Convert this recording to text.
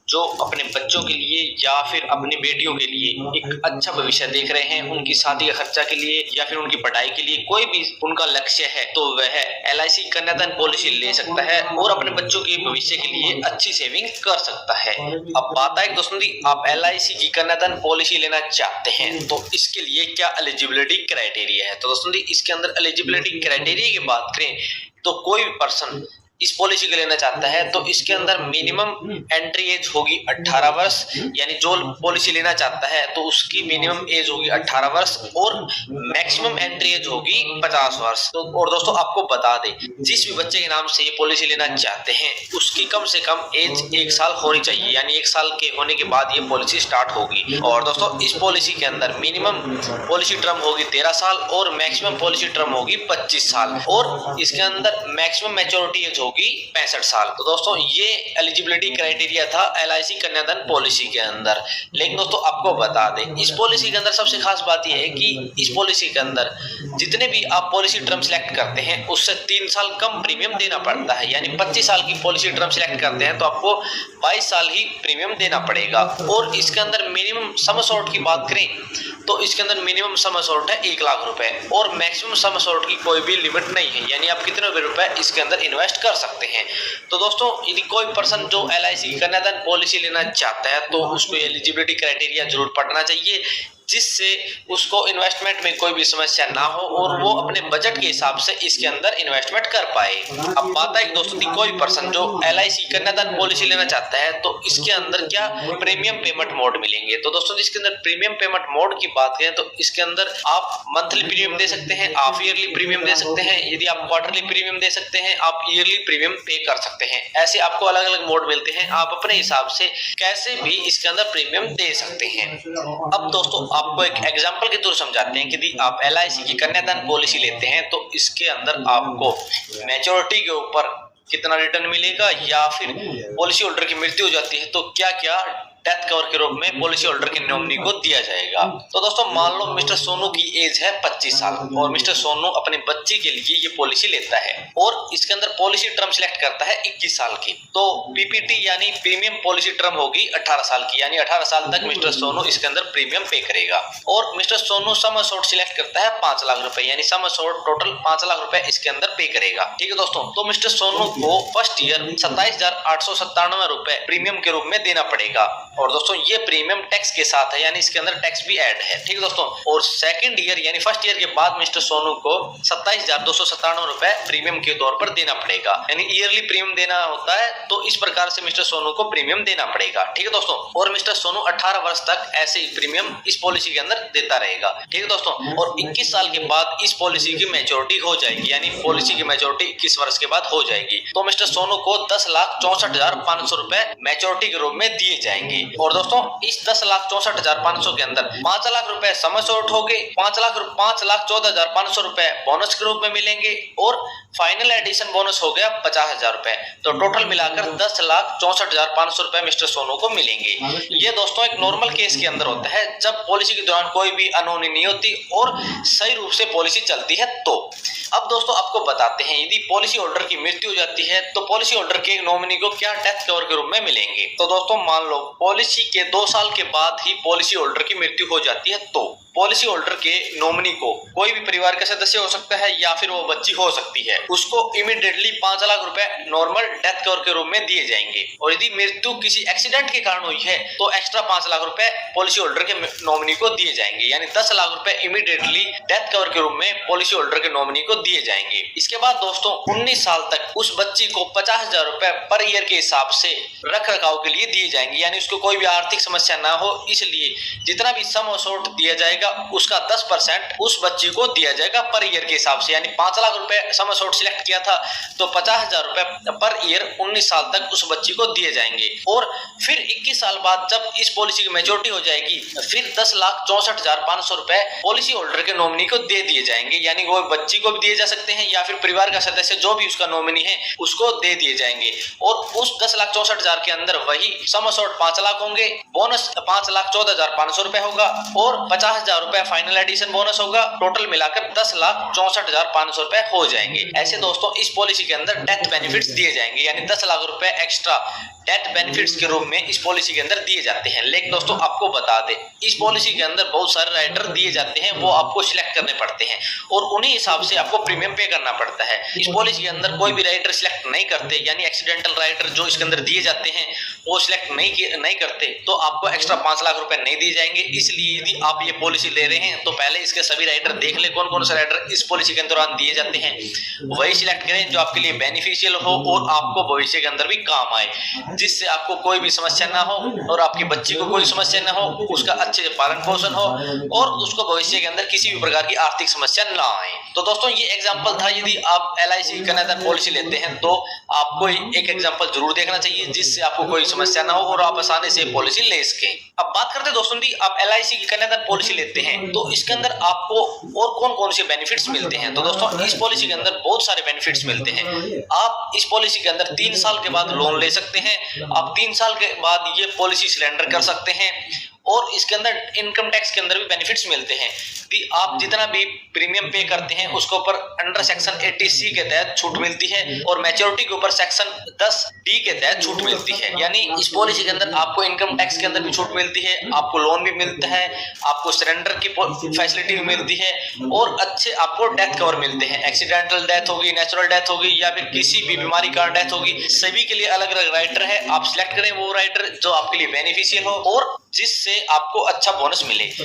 जो अपने बच्चों के लिए या फिर अपनी बेटियों के लिए एक अच्छा भविष्य देख रहे हैं, उनकी शादी का खर्चा के लिए या फिर उनकी पढ़ाई के लिए, कोई भी उनका लक्ष्य है तो वह LIC कन्यादान पॉलिसी ले सकता है और अपने बच्चों के भविष्य के लिए अच्छी सेविंग कर सकता है। अब बात है दोस्तों जी, आप LIC की कन्यादान पॉलिसी लेना चाहते हैं तो इसके लिए क्या एलिजिबिलिटी क्राइटेरिया है। तो दोस्तों जी, इसके अंदर एलिजिबिलिटी क्राइटेरिया की बात करें तो कोई भी पर्सन इस पॉलिसी को लेना चाहता है तो इसके अंदर मिनिमम एंट्री एज होगी 18 वर्ष, यानी जो पॉलिसी लेना चाहता है तो उसकी मिनिमम एज होगी 18 वर्ष और मैक्सिमम एंट्री एज होगी 50 वर्ष। तो और दोस्तों आपको बता दें, जिस भी बच्चे के नाम से ये पॉलिसी लेना चाहते हैं उसकी कम से कम एज 1 साल होनी चाहिए, यानी 1 साल के होने के बाद ये पॉलिसी स्टार्ट होगी। और दोस्तों इस पॉलिसी के अंदर मिनिमम पॉलिसी टर्म होगी 13 साल और मैक्सिमम पॉलिसी टर्म होगी 25 साल और इसके अंदर मैक्सिमम मैच्योरिटी एज होगी 65 साल। तो दोस्तों ये एलिजिबिलिटी क्राइटेरिया था LIC कन्यादान पॉलिसी के अंदर। लेकिन दोस्तों आपको बता दें, इस पॉलिसी के अंदर सबसे खास बात यह है कि इस पॉलिसी के अंदर जितने भी आप पॉलिसी टर्म सेलेक्ट करते हैं उससे 3 साल कम प्रीमियम देना पड़ता है, यानी 25 साल की पॉलिसी टर्म सेलेक्ट करते हैं तो आपको 22 साल ही प्रीमियम देना पड़ेगा। और इसके अंदर मिनिमम सम अश्योर्ड की बात करें तो इसके अंदर मिनिमम सम अश्योर्ड है 1 लाख रुपए और मैक्सिमम सम अश्योर्ड की कोई भी लिमिट नहीं है, यानी आप कितने भी रुपए इसके अंदर इन्वेस्ट कर सकते हैं। तो दोस्तों यदि कोई पर्सन जो LIC की कन्यादान पॉलिसी लेना चाहता है तो उसको एलिजिबिलिटी क्राइटेरिया जरूर पढ़ना चाहिए, जिससे उसको इन्वेस्टमेंट में कोई भी समस्या ना हो और वो अपने बजट के हिसाब से इसके अंदर इन्वेस्टमेंट कर पाए। अब बात है दोस्तों कि कोई पर्सन जो LIC कन्यादान पॉलिसी लेना चाहता है तो इसके अंदर क्या प्रीमियम पेमेंट मोड मिलेंगे। तो दोस्तों इसके अंदर प्रीमियम पेमेंट मोड की बात करें तो इसके अंदर आप मंथली प्रीमियम दे सकते हैं, हाफ ईयरली प्रीमियम दे सकते हैं, यदि आप क्वार्टरली प्रीमियम दे सकते हैं, आप ईयरली प्रीमियम पे कर सकते हैं। ऐसे आपको अलग अलग मोड मिलते हैं, आप अपने हिसाब से कैसे भी इसके अंदर प्रीमियम दे सकते हैं। अब दोस्तों आपको एक एग्जांपल के थ्रू समझाते हैं कि यदि आप LIC की कन्यादान पॉलिसी लेते हैं तो इसके अंदर आपको मैच्योरिटी के ऊपर कितना रिटर्न मिलेगा या फिर पॉलिसी होल्डर की मृत्यु हो जाती है तो क्या क्या डेथ कवर के रूप में पॉलिसी होल्डर के नॉमिनी को दिया जाएगा। तो दोस्तों मान लो मिस्टर सोनू की एज है 25 साल और मिस्टर सोनू अपने बच्चे के लिए ये पॉलिसी लेता है और इसके अंदर पॉलिसी टर्म सिलेक्ट करता है 21 साल की। तो PPT यानी प्रीमियम पॉलिसी टर्म होगी 18 साल की, यानी 18 साल तक मिस्टर सोनू इसके अंदर प्रीमियम पे करेगा। और mister Sonu sum assured select करता है 5 लाख रुपए, यानी सम अश्योर्ड टोटल 5 लाख रुपए इसके अंदर पे करेगा। ठीक है दोस्तों, तो मिस्टर सोनू को फर्स्ट ईयर 27,897 रुपए प्रीमियम के रूप में देना पड़ेगा। और दोस्तों ये प्रीमियम टैक्स के साथ है, यानी इसके अंदर टैक्स भी ऐड है। ठीक है दोस्तों, और सेकंड ईयर यानी फर्स्ट ईयर के बाद मिस्टर सोनू को 27,297 रुपए प्रीमियम के तौर पर देना पड़ेगा, यानी ईयरली प्रीमियम देना होता है तो इस प्रकार से मिस्टर सोनू को प्रीमियम देना पड़ेगा। ठीक है दोस्तों, और मिस्टर सोनू 18 वर्ष तक ऐसे ही प्रीमियम इस पॉलिसी के अंदर देता रहेगा। ठीक है दोस्तों, और 21 साल के बाद इस पॉलिसी की मैच्योरिटी हो जाएगी, यानी पॉलिसी की मैच्योरिटी 21 वर्ष के बाद हो जाएगी तो मिस्टर सोनू को 10,64,500 रुपए मैच्योरिटी के रूप में दिए जाएंगे। और दोस्तों इस 10,64,500 के अंदर 5 लाख रुपए सम अश्योर्ड हो गए, 5,14,500 रुपए बोनस के रूप में मिलेंगे और फाइनल एडिशन बोनस हो गया 50,000 रुपए। तो टोटल मिलाकर 10,64,500 रुपए मिस्टर सोनू को मिलेंगे। ये दोस्तों एक नॉर्मल केस के अंदर होता है जब पॉलिसी के दौरान कोई भी अनहोनी नहीं होती और सही रूप से पॉलिसी चलती है। तो अब दोस्तों आपको बताते हैं यदि पॉलिसी होल्डर की मृत्यु हो जाती है तो पॉलिसी होल्डर के नॉमिनी को क्या डेथ कवर के रूप में मिलेंगे। तो दोस्तों मान लो पॉलिसी के 2 साल के बाद ही पॉलिसी होल्डर की मृत्यु हो जाती है तो पॉलिसी होल्डर के नॉमिनी को कोई भी परिवार का सदस्य हो सकता है या फिर वो बच्ची हो सकती है, उसको इमीडिएटली 5 लाख रुपए नॉर्मल डेथ कवर के रूप में दिए जाएंगे। और यदि मृत्यु किसी एक्सीडेंट के कारण हुई है तो एक्स्ट्रा 5 लाख रुपए पॉलिसी होल्डर के नॉमिनी को दिए जाएंगे, यानी 10 लाख रुपए इमीडिएटली डेथ कवर के रूप में पॉलिसी होल्डर के नॉमिनी को दिए जाएंगे। इसके बाद दोस्तों 19 साल तक उस बच्ची को 50,000 रुपए पर ईयर के हिसाब से रख रखाव के लिए दिए जाएंगे, यानी उसको कोई भी आर्थिक समस्या ना हो, इसलिए जितना भी सम अश्योर्ड दिया जाएगा उसका 10% उस बच्ची को दिया जाएगा पर ईयर के हिसाब से, यानी 5 लाख रुपए सम अश्योर्ड सिलेक्ट किया था तो 50,000 रुपए पर ईयर 19 साल तक उस बच्ची को दिए जाएंगे। और फिर 21 साल बाद जब इस पॉलिसी की मैच्योरिटी हो जाएगी फिर 10,64,500 रुपए पॉलिसी होल्डर के नॉमिनी को दे दिए जाएंगे, यानी वो बच्ची को भी दिए जा सकते हैं या फिर परिवार का सदस्य जो भी उसका नॉमिनी है उसको दे दिए जाएंगे। और उस 10,64,000 के अंदर वही सम अश्योर्ड 5 लाख होंगे, बोनस 5,14,500 रुपए होगा और 50,000 रुपए फाइनल एडिशन बोनस होगा। टोटल मिलाकर 10,64,500 रुपए हो जाएंगे। ऐसे दोस्तों इस पॉलिसी के अंदर डेथ बेनिफिट्स दिए जाएंगे, यानी 10 लाख रुपए एक्स्ट्रा डेथ बेनिफिट्स के रूप में इस पॉलिसी के अंदर दिए जाते हैं। लेकिन दोस्तों आपको बता दें, इस पॉलिसी के अंदर बहुत सारे राइडर दिए जाते हैं, वो आपको सिलेक्ट करने पड़ते हैं और उन्हीं हिसाब से आपको प्रीमियम पे करना पड़ता है। इस पॉलिसी के अंदर कोई भी राइडर सिलेक्ट नहीं करते, यानी एक्सीडेंटल राइडर जो इसके अंदर दिए जाते हैं वो सिलेक्ट नहीं करते, तो आपको एक्स्ट्रा 5 लाख रुपए नहीं दिए जाएंगे। इसलिए यदि आप ये पॉलिसी ले रहे हैं तो पहले इसके सभी राइडर देख ले कौन कौन से राइडर इस पॉलिसी के दौरान दिए जाते हैं, वही सिलेक्ट करें जो आपके लिए बेनिफिशियल हो और आपको भविष्य के अंदर भी काम आए, जिससे आपको कोई भी समस्या ना हो और आपके बच्चे को कोई समस्या ना हो, उसका अच्छे से पालन पोषण हो और उसको भविष्य के अंदर किसी भी प्रकार की आर्थिक समस्या ना आए। तो दोस्तों ये एग्जांपल था, यदि आप LIC कन्यादान पॉलिसी लेते हैं तो आपको एक एग्जांपल जरूर देखना चाहिए, जिससे आपको कोई समस्या ना हो और आप आसानी से पॉलिसी ले सकें। अब बात करते हैं दोस्तों जी, आप LIC की कन्यादान पॉलिसी लेते हैं तो इसके अंदर आपको और कौन कौन से बेनिफिट्स मिलते हैं। तो दोस्तों इस पॉलिसी के अंदर बहुत सारे बेनिफिट्स मिलते हैं। आप इस पॉलिसी के अंदर 3 साल के बाद लोन ले सकते हैं, आप 3 साल के बाद ये पॉलिसी सरेंडर कर सकते हैं और इसके अंदर इनकम टैक्स के अंदर भी बेनिफिट्स मिलते हैं कि आप जितना भी प्रीमियम पे करते हैं उसके ऊपर अंडर सेक्शन 80C के तहत छूट मिलती है और मैच्योरिटी के ऊपर सेक्शन 10D के तहत छूट मिलती है। यानी इस पॉलिसी के अंदर आपको इनकम टैक्स के अंदर भी छूट मिलती है, आपको लोन भी मिलता है, आपको सरेंडर की फैसिलिटी भी मिलती है और अच्छे आपको डेथ कवर मिलते हैं। एक्सीडेंटल डेथ होगी, नेचुरल डेथ होगी या फिर किसी भी बीमारी का डेथ होगी, सभी के लिए अलग अलग राइडर है। आप सिलेक्ट करें वो राइडर जो आपके लिए बेनिफिशियल हो और जिससे आपको अच्छा बोनस मिले।